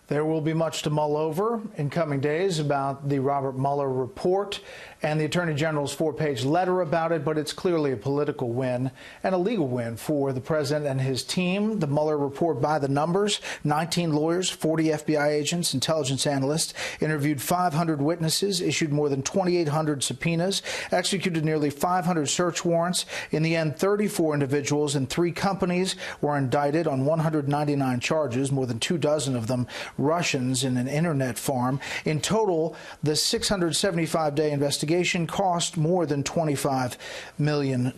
There will be much to mull over in coming days about the Robert Mueller report and the Attorney General's 4-page letter about it, but it's clearly a political win and a legal win for the president and his team. The Mueller report by the numbers: 19 lawyers, 40 FBI agents, intelligence analysts, interviewed 500 witnesses, issued more than 2,800 subpoenas, executed nearly 500 search warrants. In the end, 34 individuals and 3 companies were indicted on 199 charges, more than 24 of them Russians in an internet farm. In total, the 675-day investigation cost more than $25 million.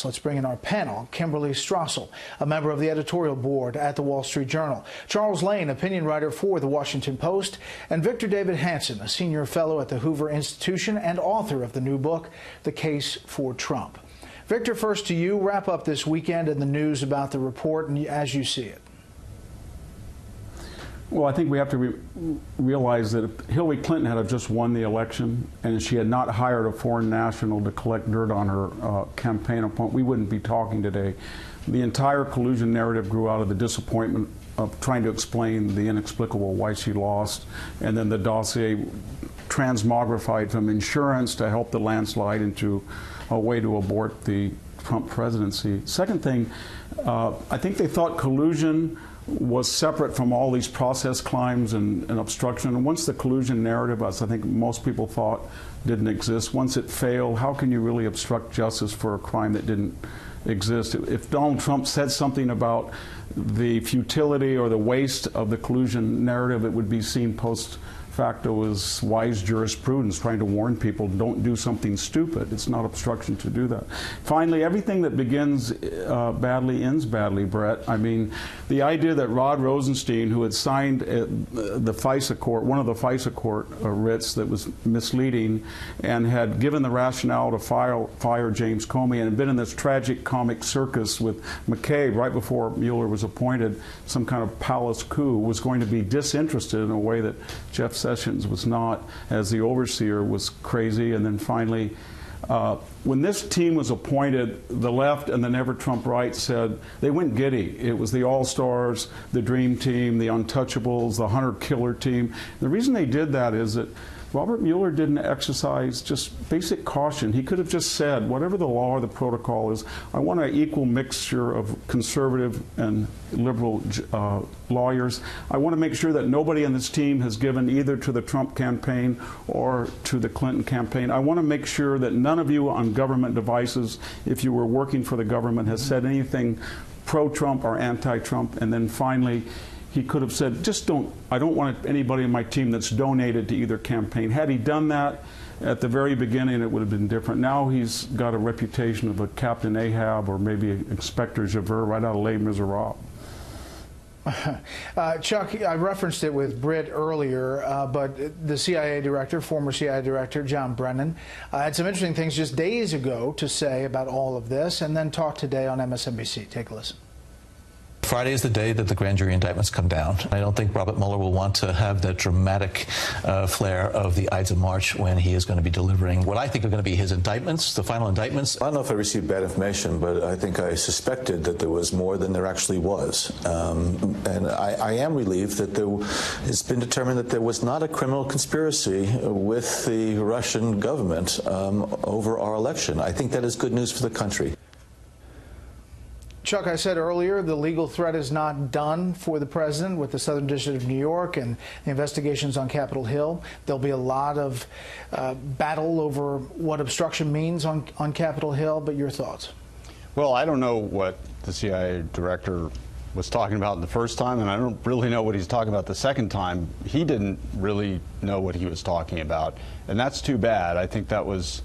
Let's bring in our panel. Kimberly Strassel, a member of the editorial board at the Wall Street Journal; Charles Lane, opinion writer for the Washington Post; and Victor David Hanson, a senior fellow at the Hoover Institution and author of the new book, The Case for Trump. Victor, first to you. Wrap up this weekend and the news about the report and as you see it. Well, I think we have to realize that if Hillary Clinton had just won the election and she had not hired a foreign national to collect dirt on her campaign opponent, we wouldn't be talking today. The entire collusion narrative grew out of the disappointment of trying to explain the inexplicable why she lost, and then the dossier transmogrified from insurance to help the landslide into a way to abort the Trump presidency. Second thing, I think they thought collusion was separate from all these process crimes and obstruction. And once the collusion narrative, as I think most people thought, didn't exist, once it failed, how can you really obstruct justice for a crime that didn't exist? If Donald Trump said something about the futility or the waste of the collusion narrative, it would be seen post facto as wise jurisprudence, trying to warn people, don't do something stupid. It's not obstruction to do that. Finally, everything that begins badly ends badly, Brett. I mean, the idea that Rod Rosenstein, who had signed the FISA court, one of the FISA court writs that was misleading, and had given the rationale to fire James Comey, and had been in this tragic comic circus with McCabe right before Mueller was appointed, some kind of palace coup, was going to be disinterested in a way that Jeff Sessions was not, as the overseer, was crazy. And then finally, when this team was appointed, the left and the Never Trump right said they went giddy. It was the All-Stars, the Dream Team, the Untouchables, the Hunter-Killer team. The reason they did that is that Robert Mueller didn't exercise just basic caution. He could have just said, whatever the law or the protocol is, I want an equal mixture of conservative and liberal lawyers. I want to make sure that nobody on this team has given either to the Trump campaign or to the Clinton campaign. I want to make sure that none of you on government devices, if you were working for the government, has said anything pro-Trump or anti-Trump. And then finally, he could have said, I don't want anybody in my team that's donated to either campaign. Had he done that at the very beginning, it would have been different. Now he's got a reputation of a Captain Ahab or maybe Inspector Javert right out of Les Miserables. Chuck, I referenced it with Britt earlier, but the CIA director, former CIA director John Brennan, had some interesting things just days ago to say about all of this, and then talked today on MSNBC. Take a listen. Friday is the day that the grand jury indictments come down. I don't think Robert Mueller will want to have the dramatic flair of the Ides of March when he is going to be delivering what I think are going to be his indictments, the final indictments. I don't know if I received bad information, but I think I suspected that there was more than there actually was. And I am relieved that it's been determined that there was not a criminal conspiracy with the Russian government over our election. I think that is good news for the country. Chuck, I said earlier the legal threat is not done for the president with the Southern District of New York and the investigations on Capitol Hill. There'll be a lot of battle over what obstruction means on Capitol Hill, but your thoughts? Well, I don't know what the CIA director was talking about the first time, and I don't really know what he's talking about the second time. He didn't really know what he was talking about, and that's too bad. I think that was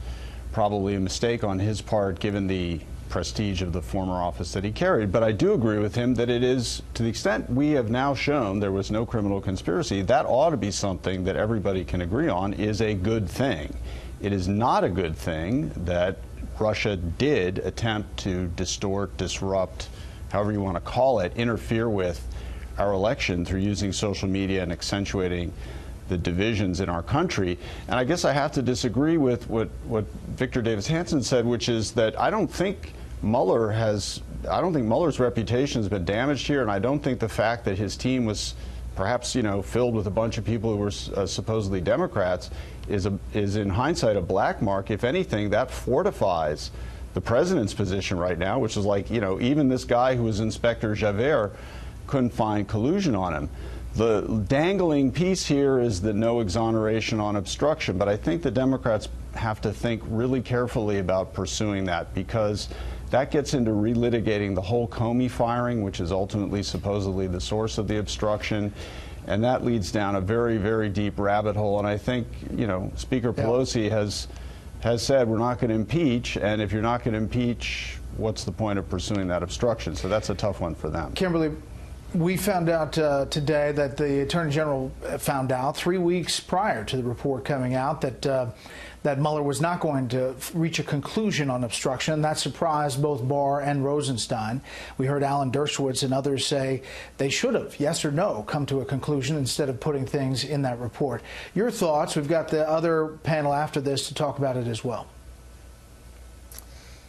probably a mistake on his part, given the prestige of the former office that he carried. But I do agree with him that it is, to the extent we have now shown there was no criminal conspiracy, that ought to be something that everybody can agree on is a good thing. It is not a good thing that Russia did attempt to distort, disrupt, however you want to call it, interfere with our election through using social media and accentuating the divisions in our country. And I guess I have to disagree with what Victor Davis Hanson said, which is that I don't think Mueller's reputation has been damaged here, and I don't think the fact that his team was perhaps, you know, filled with a bunch of people who were supposedly Democrats, is in hindsight a black mark. If anything, that fortifies the president's position right now, which is like, you know, even this guy who was Inspector Javert couldn't find collusion on him. The dangling piece here is the no exoneration on obstruction, but I think the Democrats have to think really carefully about pursuing that, because that gets into relitigating the whole Comey firing, which is ultimately supposedly the source of the obstruction, and that leads down a very, very deep rabbit hole. And I think, you know, Speaker Pelosi has said we're not going to impeach, and if you're not going to impeach, what's the point of pursuing that obstruction? So that's a tough one for them. Kimberly, we found out today that the Attorney General found out 3 weeks prior to the report coming out that Mueller was not going to reach a conclusion on obstruction. That surprised both Barr and Rosenstein. We heard Alan Dershowitz and others say they should have, yes or no, come to a conclusion instead of putting things in that report. Your thoughts? We've got the other panel after this to talk about it as well.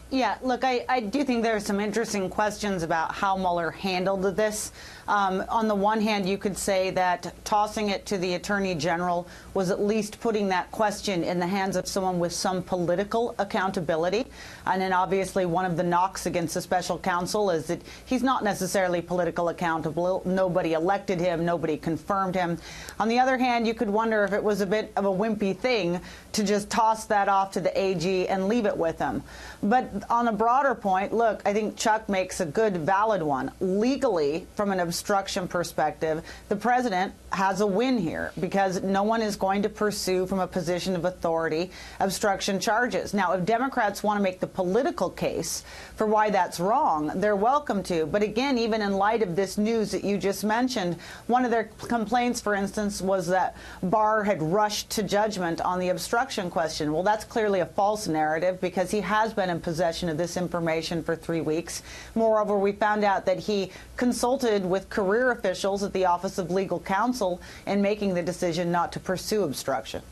Yeah, look, I do think there are some interesting questions about how Mueller handled this. On the one hand, you could say that tossing it to the Attorney General was at least putting that question in the hands of someone with some political accountability. And then obviously one of the knocks against the special counsel is that he's not necessarily political accountable. Nobody elected him. Nobody confirmed him. On the other hand, you could wonder if it was a bit of a wimpy thing to just toss that off to the AG and leave it with him. But on a broader point, look, I think Chuck makes a good, valid one. Legally, from an obstruction perspective, the president has a win here because no one is going to pursue from a position of authority obstruction charges. Now, if Democrats want to make the political case for why that's wrong, they're welcome to. But again, even in light of this news that you just mentioned, one of their complaints, for instance, was that Barr had rushed to judgment on the obstruction question. Well, that's clearly a false narrative because he has been in possession of this information for 3 weeks. Moreover, we found out that he consulted with career officials at the Office of Legal Counsel in making the decision not to pursue obstruction.